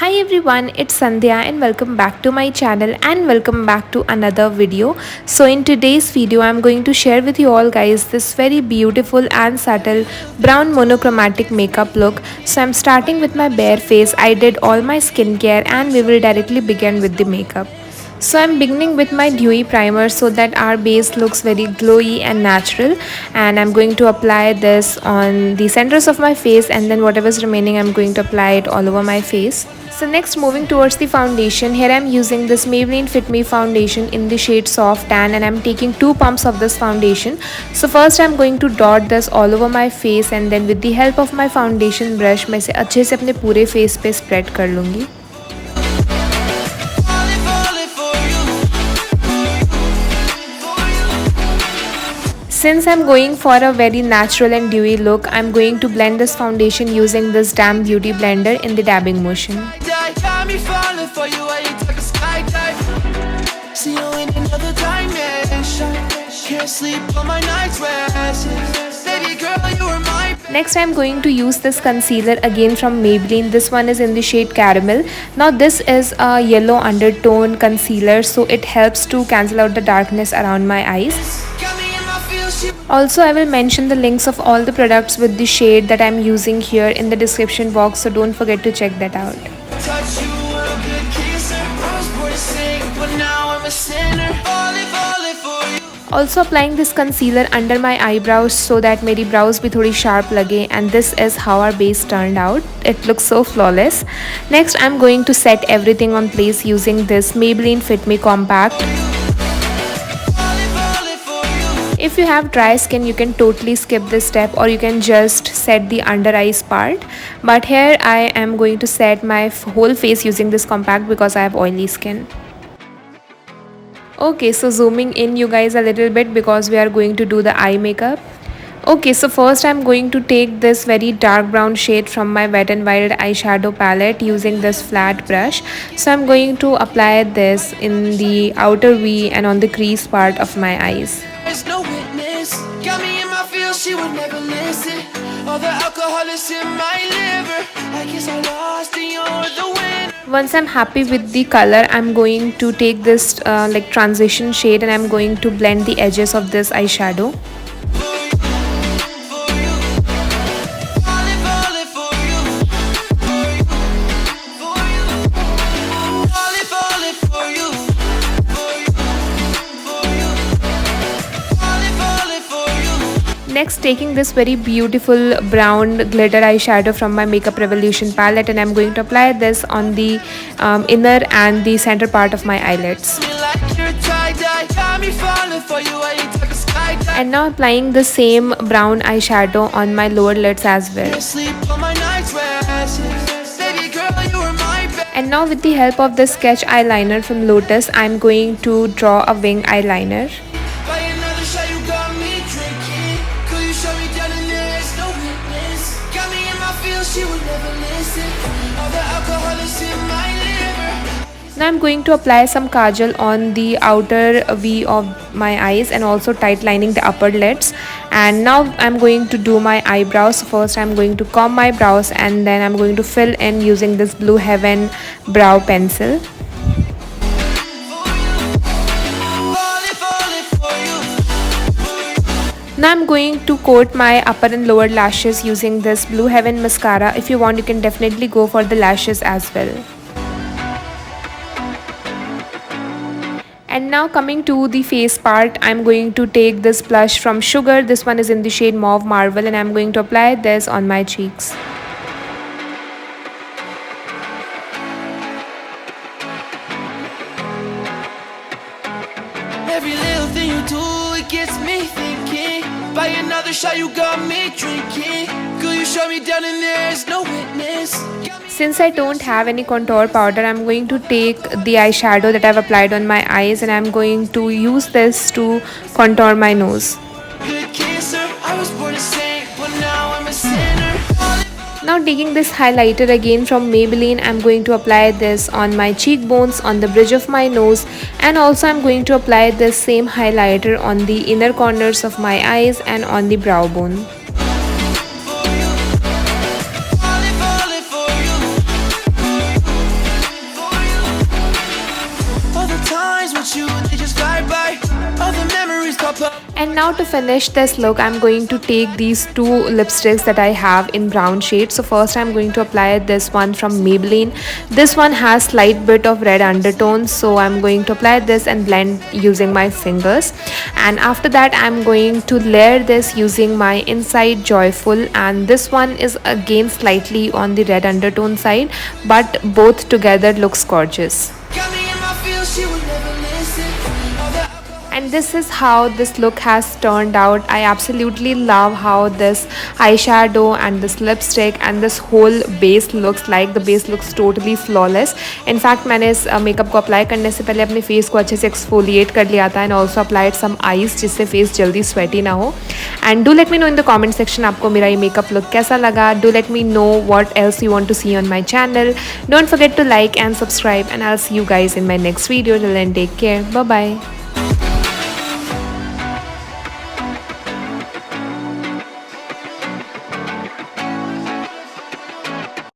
Hi everyone, it's Sandhya and welcome back to my channel and welcome back to another video. So in today's video, I'm going to share with you all guys this very beautiful and subtle brown monochromatic makeup look. So I'm starting with my bare face. I did all my skincare and we will directly begin with the makeup. So I'm beginning with my dewy primer so that our base looks very glowy and natural, and I'm going to apply this on the centers of my face, and then whatever is remaining I'm going to apply it all over my face. So next, moving towards the foundation, here I'm using this Maybelline Fit Me Foundation in the shade Soft Tan, and I'm taking 2 pumps of this foundation. So first I'm going to dot this all over my face, and then with the help of my foundation brush मैं इसे अच्छे से अपने पूरे face पे spread कर लूँगी. Since I'm going for a very natural and dewy look, I'm going to blend this foundation using this damn beauty blender in the dabbing motion. Next, I'm going to use this concealer again from Maybelline. This one is in the shade Caramel. Now this is a yellow undertone concealer, so it helps to cancel out the darkness around my eyes. Also, I will mention the links of all the products with the shade that I'm using here in the description box, so don't forget to check that out. Also applying this concealer under my eyebrows so that मेरी brows भी थोड़ी sharp लगे, and this is how our base turned out. It looks so flawless. Next, I'm going to set everything on place using this Maybelline Fit Me Compact. If you have dry skin, you can totally skip this step, or you can just set the under eyes part. But here I am going to set my whole face using this compact because I have oily skin. Okay, so zooming in you guys a little bit because we are going to do the eye makeup. Okay, so first I'm going to take this very dark brown shade from my Wet n Wild eyeshadow palette using this flat brush. So I'm going to apply this in the outer V and on the crease part of my eyes. She would never listen. All the alcohol is in my liver. I guess I lost and you're the winner. Once I'm happy with the color, I'm going to take this like transition shade and I'm going to blend the edges of this eyeshadow. Next, taking this very beautiful brown glitter eyeshadow from my Makeup Revolution palette, and I'm going to apply this on the inner and the center part of my eyelids. And now applying the same brown eyeshadow on my lower lids as well. And now with the help of this sketch eyeliner from Lotus, I'm going to draw a wing eyeliner. Now I'm going to apply some kajal on the outer V of my eyes and also tight lining the upper lids. And now I'm going to do my eyebrows. First I'm going to comb my brows and then I'm going to fill in using this Blue Heaven brow pencil. Now I'm going to coat my upper and lower lashes using this Blue Heaven mascara. If you want, you can definitely go for the lashes as well. And now coming to the face part, I'm going to take this blush from Sugar. This one is in the shade Mauve Marvel, and I'm going to apply this on my cheeks. Every little thing you do, it gets me thinking. By another shot, you got me drinking. Girl, you shut me down and there's no witness. Since I don't have any contour powder, I'm going to take the eyeshadow that I've applied on my eyes and I'm going to use this to contour my nose. Now taking this highlighter again from Maybelline, I'm going to apply this on my cheekbones, on the bridge of my nose, and also I'm going to apply this same highlighter on the inner corners of my eyes and on the brow bone. And now to finish this look, I'm going to take these two lipsticks that I have in brown shade. So first I'm going to apply this one from Maybelline. This one has slight bit of red undertones, so I'm going to apply this and blend using my fingers. And after that I'm going to layer this using my Inside Joyful, and this one is again slightly on the red undertone side, but both together looks gorgeous. And this is how this look has turned out. I absolutely love how this eyeshadow and this lipstick and this whole base looks like. The base looks totally flawless. In fact, मैंने इस makeup को apply करने से पहले अपने face को अच्छे से एक्सफोलिएट कर लिया था, and also applied some ice जिससे फेस जल्दी स्वेटी ना हो. And do let me know in the comment section आपको मेरा ये मेकअप लुक कैसा लगा. Do let me know what else you want to see on my channel. Don't forget to like and subscribe, and I will see you guys in my next video. Till then, take care. Bye bye.